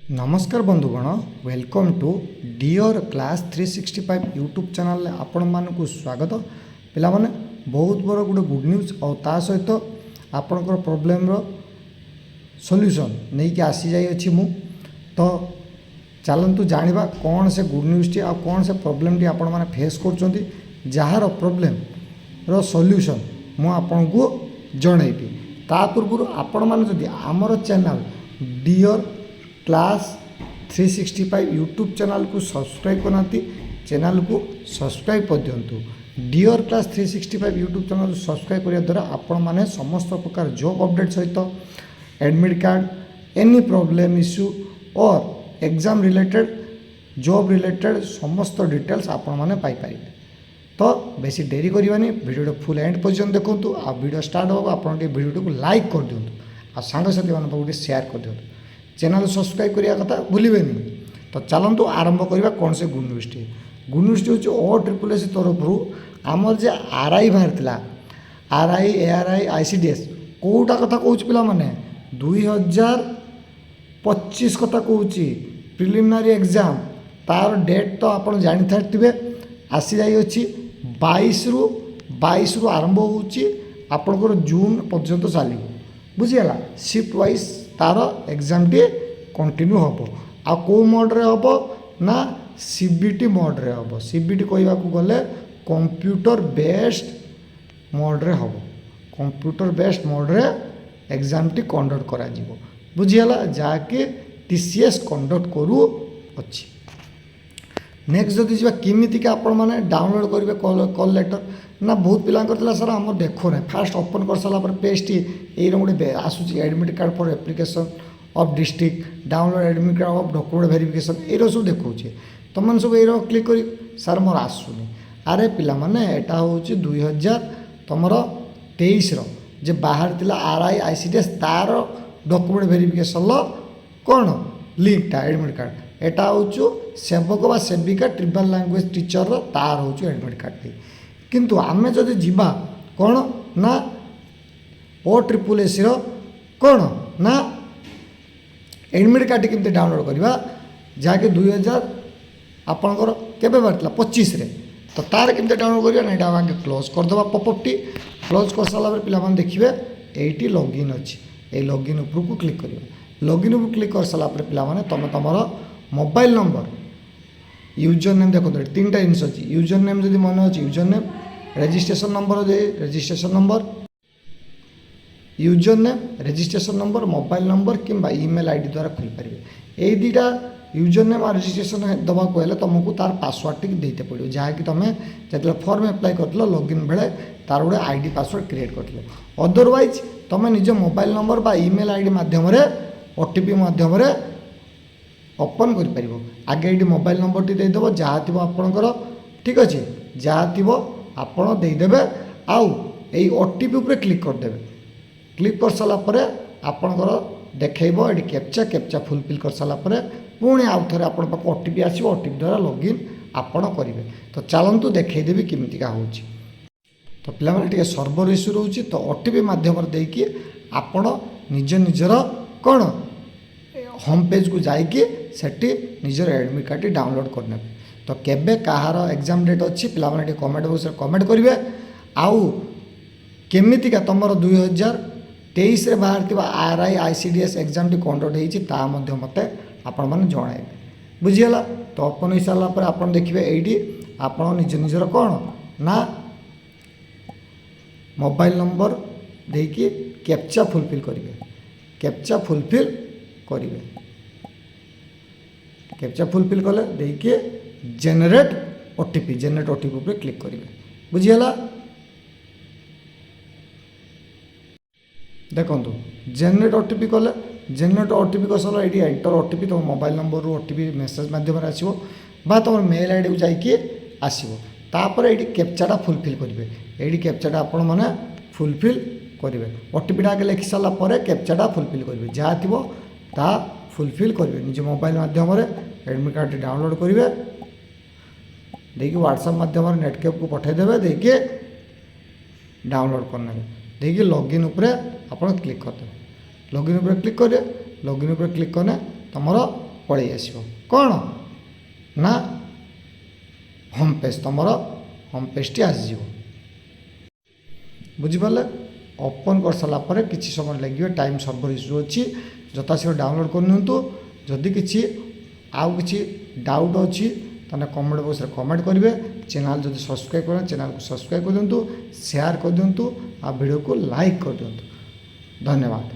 नमस्कार बंधुगण welcome to dear class 365 YouTube channel आपण मानक स्वागत पिला माने बहुत बड़ गोटे गुड न्यूज और ता सहित आपणकर प्रोब्लेम रो सॉल्यूशन नहीं कि आसी जाई अछि मु तो चलंतु जानिबा कौन से गुड न्यूज टी आ कौन से प्रोब्लेम टी आपण माने फेस करचंती जहार प्रोब्लेम रो सॉल्यूशन मु आपन को जणैबी ता पूर्व आपण माने जदि हमर channel dear class 365 YouTube channel को सब्सक्राइब करना चैनल को सब्सक्राइब कर दिंतु। डियर क्लास 365 यूट्यूब चैनल को सब्सक्राइब करने द्वारा आपण मैंने समस्त प्रकार जॉब अपडेट सहित admit card any problem issue और एग्जाम रिलेटेड जॉब रिलेटेड समस्त डिटेल्स आपण मैंने पाइपर। तो बेसी देरी करवानी वीडियो फुल एंड पर्यटन देखूँ आ वीडियो स्टार्ट हो आप वीडियो को लाइक कर दिंतु आ सांगसाथी मान शेयर कर दिंतु। चैनल सब्सक्राइब करिया कथा भूलिबेनी। तो चलंतु आरंभ करबा कौन से गुड न्यूज टी होची OSSS तरफ आमर जे आरआई बाहर आरआई एआरआई आईसीडीएस कोटा कथा कहूँ पिला माने 2025 कथा कहूँ प्रिलिमिनारी एग्जाम तार डेट तो आप जानी थारे आसी जाई अछि 22 रु आरंभ होची आपनकर जून पर्यंत चलिबो बुझिगला शिफ्ट वाइज तार एग्जाम टी कंटिन्यू हम आ को मोड्रे हम ना सीबीटी मोड्रे हम सीबीटी कहवा गले कंप्यूटर बेस्ड मोड्रे हम कंप्यूटर बेस्ड मोड्रे एग्जाम टी कंडक्ट करा जीवो बुझिगला जाके टीसीएस कंडक्ट करू अछि। नेक्स्ट जदि जा केमितिका आपण माने डाउनलोड करेंगे कॉल लेटर ना बहुत पिला सर आम देखो ना फास्ट ओपन कर सारा पेज टी गोटे आसूँ admit card for application of district download admit card of document verification ये सब देखा तुम सब ये क्लिक कर सार मोर आसुनी अरे पिला माने एटा हूँ 2000 तुम 23 जे बाहर तिला आरआई आईसीडीएस तार डॉक्यूमेंट वेरिफिकेशन कौन लिंकटा एडमिट कार्ड एटा हूँ सेवक बा सेविका ट्रिपल लैंग्वेज टीचर तार हूँ एडमिट कार्ड किंतु आमे जदि जीवा कौन ना OSSS कौन ना एडमिट कार्ड केमती डाउनलोड करवा जहाँकि 2000 आपणकर केबे बाहर 25 रे तो तार केमती डाउनलोड करवा ना आगे क्लोज करदे पॉपअप टी क्लोज कर सारा पे देखिए ये लॉगिन अच्छी ये लॉगिन उपरको क्लिक कर लॉगिन उपर क्लिक कर सारा पे तुम तुम मोबाइल नंबर यूजर नेम देखो 3टा जिन अच्छी यूजर नेम जब मन अच्छी यूजर नेम रजिस्ट्रेशन नंबर दे registration number user name registration number mobile number किंबा ईमेल आईडी द्वारा खोल पारे यही दुईटा यूजर नेम और रजिस्ट्रेशन दवा को तुमको तार पासवर्ड टी देते पड़ो जहाँकि तुम जो फॉर्म अप्लाई कर लॉगिन बेले तार गोटे आईडी पासवर्ड क्रिएट कर अदरवाइज तुम निज मोबाइल नंबर बा ईमेल आईडी मध्यम ओटीपी मध्यम ओपन कर आगे ये मोबाइल नंबर टी देदेव जहाँ थी आपणकर ठीक अच्छे जहाँ थी आपण देदेवे आउ यही ओटीपी उपर क्लिक करदे क्लिक कर सारापर आपणकर देखब ये कैप्चा फुलफिल कर सारापर पुणी आउ थे आप ओटीपी आसो ओटीपी द्वारा लॉगिन आपण करेंगे। तो चलतु देखईदेवी केमितिका हो तो पे सर्वर इश्यू रोचे तो ओटीपी मध्यम देकी आपण निज निजर कौन होम पेज को जाइए सेठी निजर एडमिट कार्ड डाउनलोड करने तो केबे कहार एग्जाम डेट अच्छी पे कमेंट बॉक्स कमेंट करेंगे आउ केमितिका तुम 2023 रे बाहर थिबा आरआई आईसीडीएस एग्जाम टी कंडक्ट होती मत आपण मैंने जन बुझीगला। तो ओपन हो सारापर आप देखिए ये आप निज निजर कौन ना मोबाइल नंबर देकी कैप्चा फुलफिल करेंगे कैप्चा फुलफिल करेंगे कैप्चा फुलफिल कले देखिए जेनेरेट ओटीपी उपर क्लिक करेंगे बुझीगला। देखो जेनेरेट ओटीपी कले जेनेरेट ओटीपी कर सारा ये एंटर ओटीपी तुम मोबाइल नंबर रू ओटीपी मेसेज मध्यम आसो बा तुम मेल आईडी को जाइए आसो तापर ये कैप्चाटा फुलफिल करेंगे ये कैप्चाटा आपण मैंने फुलफिल करेंगे ओटीपीटा आगे लिखि सारापर कैप्चाटा फुलफिल करेंगे जहाँ थी ता फुलफिल करेंगे निज मोबाइल मध्यम एडमिट कार्ड डाउनलोड करेंगे देखिए व्हाट्सएप मध्यम नेटकेप को पठेदेवे देखिए डाउनलोड करने देखिए लॉगिन उपरे आप क्लिक करदे लॉगिन उपरे क्लिक करें लॉगिन उपरे क्लिक करने तुम पलि आसो कौन ना होम पेज तुम होम पेज टी आसो बुझिपारे ओपन कर सारापर कि समय लगे टाइम सर्वर इश्यू अच्छी यथाशीघ्र डाउनलोड करनी जदि किसी आउ कि डाउट अच्छी ताने कमेंट बॉक्स रे कमेंट करेंगे चैनल जब सब्सक्राइब करें चैनल को सब्सक्राइब कर दिंतु शेयर कर दिंतु आ वीडियो को लाइक कर दिंतु धन्यवाद।